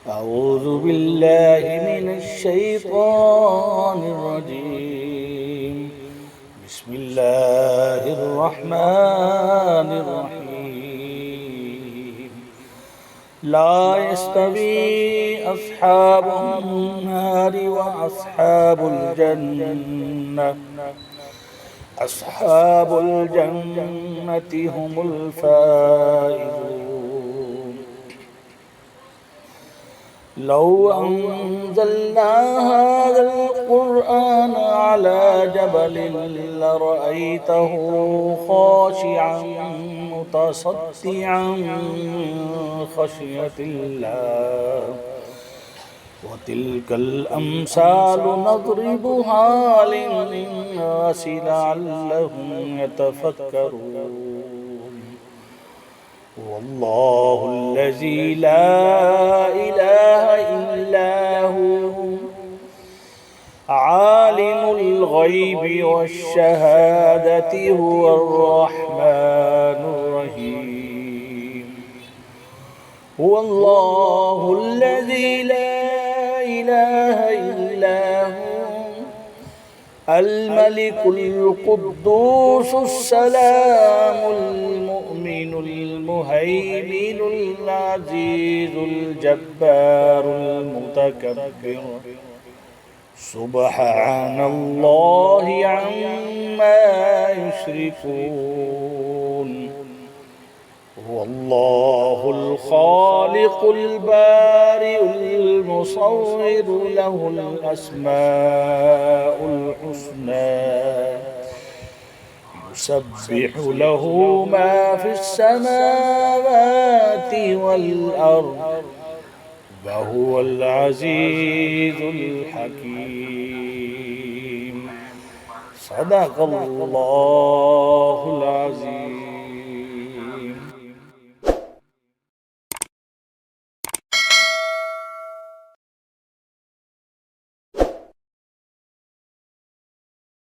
أعوذ بالله من الشيطان الرجيم. بسم الله الرحمن الرحيم. لا يستوي أصحاب النار وأصحاب الجنة. أصحاب الجنة هم الفائزون. لو أنزلنا هذا القرآن على جبل لرأيته خاشعا متصدعا من خشية الله. وتلك الأمثال نضربها للناس لعلهم يتفكرون. والله الذي لا إله إلا هو عالم الغيب والشهادة هو الرحمن الرحيم. هو الله الذي لا إله إلا هو الملك القدوس السلام المؤمن المهيمن العزيز الجبار المتكبر. سبحان الله عما يشركون. هو الله الخالق البارئ المصور له الأسماء الحسنى. يسبح له ما في السماوات والأرض وهو العزيز الحكيم. صدق الله